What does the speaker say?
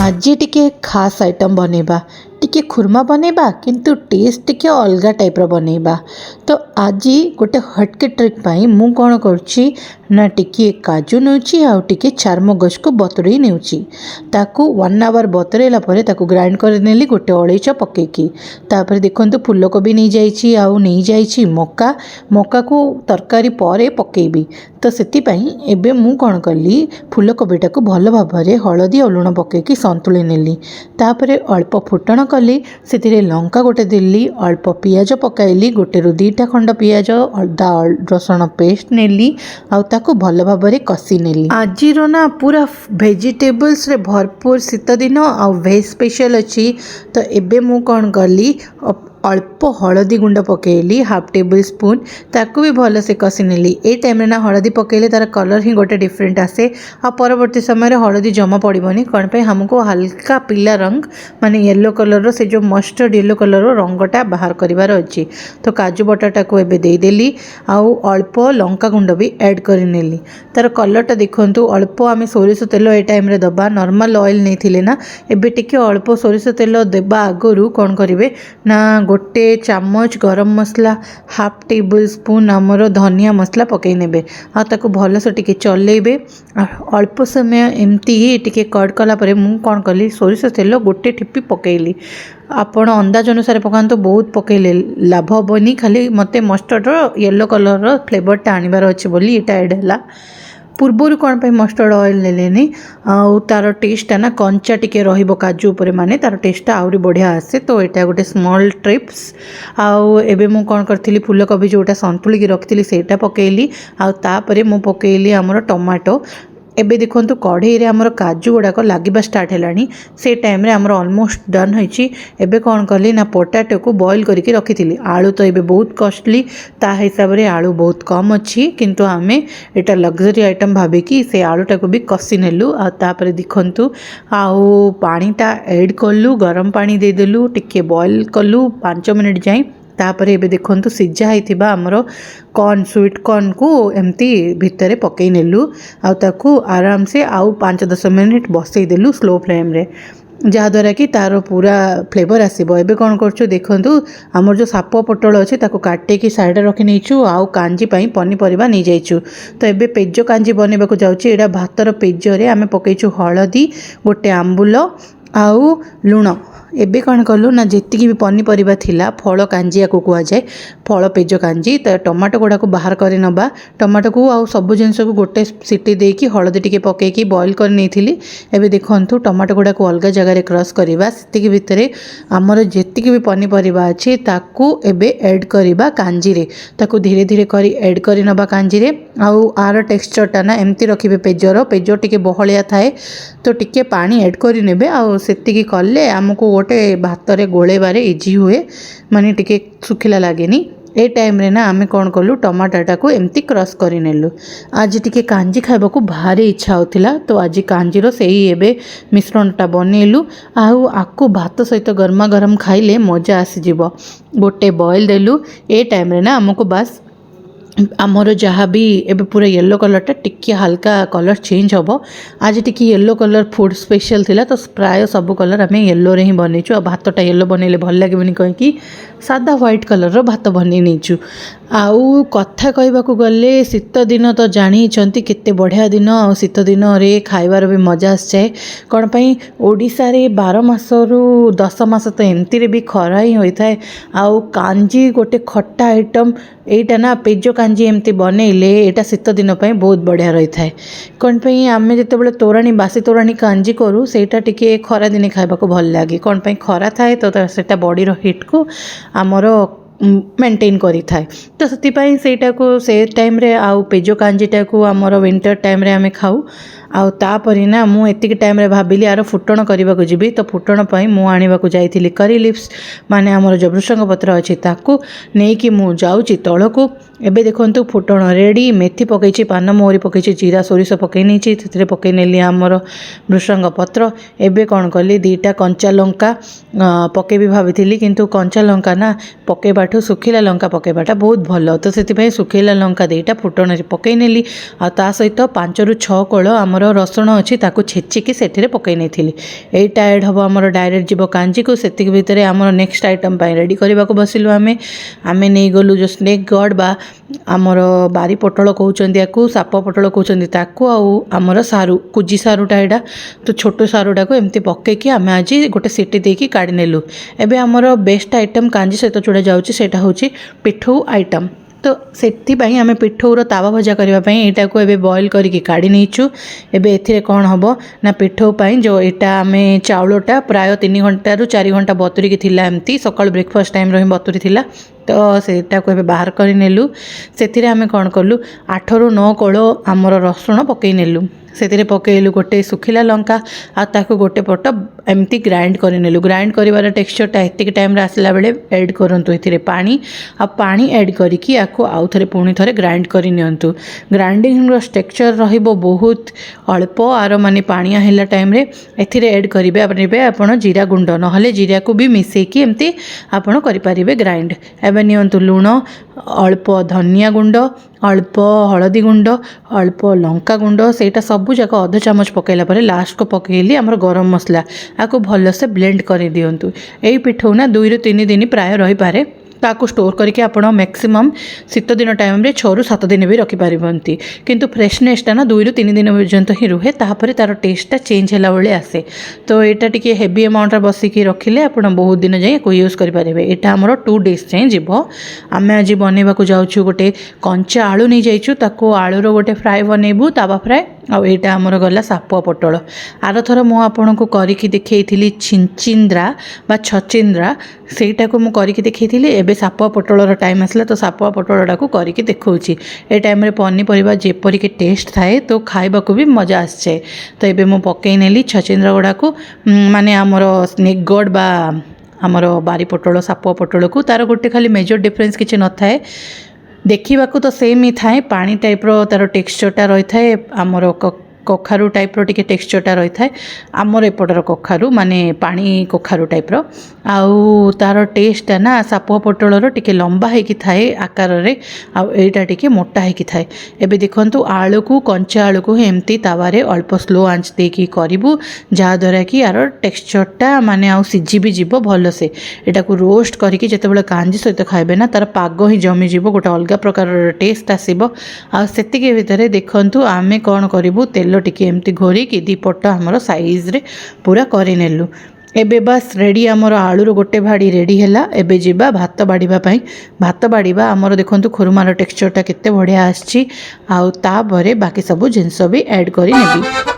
आज टिके खास आइटम बनैबा टिके खुरमा बनैबा किंतु टेस्ट टिके अलगा टाइप रो बनैबा। तो आज गोटे हटके ट्रिक पाई मु कौन करछि ना टिके काजू नेउछि आ टिके चारमगज को बतुरई नेउछि ताकू 1 आवर बतुरेला परे ताकू ग्राइंड कर नेली गोटे अळैच पकेकी तापर देखंतु फूलकोबी नहीं जाइछि आ नहीं जाइछि मक्का मक्का को तरकारी परे पकेबी। तो सेति पई एबे मु कौन कली फूलकोबीटा को भल भाबरे हळदी और लुण पकेकी संतुली नेली तापरे अल्प फुटण कली से लंका गोटे देली अल्प पियाज पकाइली गोटे रु 2टा खंड पियाज अदा रसुण पेस्ट नेली आउ ताको भल भाबरे कसी नेली। आज ना पूरा वेजिटेबल्स रे भरपूर शीत दिन आ वेज स्पेशल अच्छी। तो एबे मु कौन कली अल्प हलदी गुंड पकेली हाफ टेबल स्पून ताकू भी भल से कसी नेली। ए टाइम ना हलदी पकेले तार कलर ही गोटे डिफरेंट आसे आ परवर्ती समय हलदी जमा पड़बनी कौन पे हमको हल्का पीला रंग माने येलो कलर रो से जो मस्टर्ड येलो कलर रो रंगटा बाहर करिवार अछि। तो काजू बटाटा को एबे दे देली आउ अल्प लंका गुंड भी ऐड करि नेली तार कलरटा देखंतु अल्प आमे सोरिष तेल ए टाइम रे दबा नॉर्मल ऑयल नहीं थिले ना एबे टिके अल्प सोरिष तेल देबा आगरु कोन करिवे ना गोटे चामच गरम मसला हाफ टेबल स्पून आमर धनिया मसला पकई नेबे आ ताको भल से टिके चलेबे अल्प समय एमती टिके कट कला परे मु कोन कली सोरिष तेल गोटे ठिपी पकेली आपण अंदाज अनुसार पकातो बहुत पकेले लाभ हेनी खाली मते मस्टर्ड येलो कलर रो फ्लेवरटा आनिबार अछि बोली एटा ऐड हला। पूर्वर कौन पे मस्टर्ड ऑयल नेलेनी आउ तार टेस्टा ना कंचा टिके रहिबो काजू ऊपर माने तार टेस्टा आउरी बढ़िया आसे। तो एटा गोटे स्मॉल ट्रिप्स आउ एबे मु कोन करथिली फूलकोबी जोटा संतुली की रखथिली सेटा पकेली आउ तापरे मु पकेली हमर टमाटो एबे देखंतु कढ़ई रे हमर काजू गुड़ाक लागिबा स्टार्ट हेलानी से टाइम रे हमर ऑलमोस्ट डन होइची। एबे कोन करली ना पोटैटो को बॉईल करके रखिथिली आलू तो एबे बहुत कॉस्टली ता हिसाब रे आलू बहुत कम अछि किंतु आमे एटा लग्जरी आइटम भाबे कि से आलूटा को भी कसी नेलु आ तापरे देखंतु आउ पानीटा ऐड करलु गरम पानी दे देलु टिके बॉईल करलु 5 मिनिट जाई तापर एबे देखंतु सिझा हैथिबा हमरो कॉर्न स्वीट कॉर्न को एमती भितरे पकई नेलु आ ताकू आराम से आउ 5-10 मिनिट बसई देलु स्लो फ्लेम रे जहाँद्वारा कि तार पूरा फ्लेवर आसब। एबे कौन करछु देखंतु हमर जो साप पोटल अच्छे ताको काटे की साइड रखी नहींचु आउ कांजी पाई पनीपरिबा नहीं जाइछु। तो एबे पेज कांजी बनेबाकू जाउछि एडा भातर पेज रे आमे पकईछु हळदी गोटे आंबुल आउ लुण एबे कौन कलु ना जेतिकी भी पनीपरिबा थिला फल कांजी को कुआ जाए फल पेज कांजी तो टमाटो गुड़ा को बाहर कर नबा टमाटो को आउ सब जिनस को गोटे सीटी देकी हळदी टिके पकेकी बॉईल कर नेथिली। एबे देखंतु टमाटो गुड़ा को अलग जगह रे क्रश करबा सेतिकी भितरे हमर जेतिकी भी पनीपरिबा अछि ताकू एबे ऐड करबा कांजी रे ताकू धीरे धीरे करी ऐड करी नबा कांजी रे आउ आर टेक्सचरटा ना एमती रखिबे पेजर पेज टिके बहलिया थाए तो टिके पानी ऐड करी नेबे आउ सेतिकी कले हमको गोटे भात रे गोलेबारे इजी हुए माने टिके सुखिला लागेनी। ए टाइम रे ना आमे कौन कलु टमाटाटा को एमती क्रश करी नेलु। आज टिके कांजी खाइबा को भारी इच्छा होतिला तो आज कांजी रो सेही एबे मिश्रणटा बनेलु आउ आकु भात सहित गरमा गरम खाइले मजा आसी जिवो। गोटे बॉईल देलु ए टाइम रे ना हमको बस आमर जहाँ भी एबे पूरा येलो कलरटा टिके हल्का कलर चेंज हम आज टिके येलो कलर फूड स्पेशल थिला तो प्राय सब कलर आम येलो रे ही बनईचु आ भातटा येलो बनइले भल लागेबनी कहीं सादा व्हाइट कलर रो भात बनै नहींचु। आउ कथा कहबाकू गले शीत दिन तो जानी केते बढ़िया दिन आ शीत दिन रे खाइबार भी मजा आसए कौन पई ओडिसा रे 12 मासरु 10 मास तो एमती रे भी खरा ही होता है। आउ कांजी गोटे खट्टा आइटम एटा ना पेज कांजी एमती बनइले एटा शीत दिन पई बहुत बढ़िया रही थाए कौन पई आमे जेतेबेले तोराणी बासी तोराणी कांजी करू सेटा टिके खरा दिन खाइबाकू भल लागे कौन पई खरा थाए तो सेटा बॉडी रो हीट को आमर मेंटेन करी थाए। तो सेतिपाई सेटा को से टाइम रे आउ पेज कांजीटा को आमर विंटर टाइम रे आमे खाऊ आउ तापरी ना मु एतिक टाइम रे भाबिली आरो फुटण करबा को जिबी तो फुटण पई मु आनिबा को जाईथिली करी लिप्स माने हमर जो भृषंग पत्र अछि ताकू नै कि मु जाउची तळको। एबे देखंतु फुटण रेडी मेथी पकईची पान मोहरी पकईची जीरा सोरिष पकई नहींची सेतिरे पकई नेली हमर भृषंग पत्र। एबे कोन कली 2टा कंचा लंका पके भी भाबिथिली किंतु कंचा लंका ना पकेबाठू सुखिला लंका पकेबाटा बहुत भल तो सेतिपई सुखिला लंका 2टा फुटण रे पकई नेली आ ता सहित 5 ରୁ 6 कोळ हमर आमर रसुण अच्छी ताकू छेचिकी से पकई नहीं। यहीटा एड हम आमर डायरेक्ट जीव कांजी को से भितर आमर नेक्स्ट आइटम रेडी करने को बसिलु। आमे नहीं गलु जो स्नेक गड बा आमर बारी पोटल कहते या साप पोटल कहते ताकू आमर सारू कुजी सारूटा यहाँ तो छोट सारूटा को एमती पकईकि आम आज गोटे सीटी देकी काढ़ी नेलु। एबे आमर बेस्ट आइटम कांजी सहित जोड़ा जाऊँगी हूँ पिठौ आइटम। तो से आम पिठौर तावा भजा करने यहाँ को एबे बॉयल करके काढ़ी नहींचु। एबे एथिरे कौन हम ना पिठौ जो यहाँ आम चाउलटा प्राय 3 घंटा रु 4 घंटा बतुरी थिला एमती सकाल ब्रेकफास्ट टाइम रही बतुरी थिला। तो सेटा को एबे बाहर कर नेलु। से आम कौन कलु 8 रु 9 कोल आमर रसुण पकई नेलु। से पकईलु गोटे सुखिला लंका आकु गोटे पट एमती ग्राइंड कर नेलु। ग्राइंड कर टेक्सचरटा एतिक टाइम आसला बेले एड करूँ ये पानी पानी एड करके आउ थे पुणी थे ग्राइंड कर नियंतु। ग्राइंडिंग टेक्सचर रहिबो बहुत अल्प आर माने पानिया हैला टाइम रे एथिरे ऐड करेंगे आपण जीरा गुंड नहले जीरा को भी मिसेकी एमती आपण करि परिबे ग्राइंड। एबे नियंतु लुण अल्प धनिया गुंड अल्प हलदी गुंड अल्प लंका गुंड सेटा सबू जाक अध चामच पकईला परे लास्ट को पकईली आमर गरम मसला आपको भलसे ब्लेंड कर दिंतु। यही पिठौ ना 2 ରୁ 3 दिन प्राय रही पारे ताकू स्टोर करके आप मैक्सिमम शीत दिन टाइम रे 6 ରୁ 7 दिन भी रखिपारती किंतु फ्रेशनेसटा ना 2 ରୁ 3 दिन पर्यंत ही रुहे तापर तार टेस्टा चेंज है बेले आसे। तो यहाँ टी हेवी अमाउंट बसिकी रखिले आप बहुत दिन जाए यूज करेंगे। यहाँ आमर 2 days जाए जीव। आम आज बनवा जाऊँ गोटे कंचा आलू नहीं जाइचु ताको आलूर गोटे फ्राए बनइबू तावा फ्राए आईटा आमर गला सापुआ पोटल। आर थर मु आपन को करके देखी छिंचिंद्रा बा छचिंद्रा सेटा को मु करके देखी। एबे सापुआ पोटलर टाइम आसला तो सापुआ पोटलटा को करके देखौछि। ए टाइम रे पनीपरिबा जेपरिक टेस्ट थाए तो खाइबा को भी मजा आसे। तो एबे मु पकई नेली छचिंद्रा गुड़ा को माने आमर स्नेक गड बा आमर बारी पोटल सापुआ पोटल को तार गोटे खाली मेजर डिफरेंस किसी न थाए देखा तो सेम ही थाए पानी टाइप्र तार टेक्सचरटा रही थाए आमर कखारू टाइप्र टी टेक्सचरटा रही थाए आमर एपटर कखारू माने पानी कखारू टाइप्र आउ तार टेस्टा ना सापुआ पोटलर टिके लंबा होगी थाए आकार रे आईटा टिके मोटा होगी थाए। एबे देखंतु आलू को कंचा आलू को एमती तावारे अल्प स्लो आंच देकी करिवु जहाँद्वारा कि यार टेक्सचरटा माने आउ सिझी भी जीव भलसे। एटा को रोस्ट करके जितेबाला कांजी सहित खाइबे ना तार पाग ही जमी जीव गोटे अलग प्रकार टेस्ट आसीबो। आ सेतिके भितरे देखंतु आमे कोन करिवु तेल टिके एमती घोरी कि दीपट आमर साइज रे पूरा करि नेलु। एबे बस रेडी आमर आलूर गोटे भाड़ी रेडी हैला। एबे जीवा भात बाड़ीबा पई भात बाड़ीबा आमर देखंतु खुरमार टेक्सचरटा केते बढ़िया आछि आउ तापरे बाकी सब जिंस भी ऐड करि नेबी।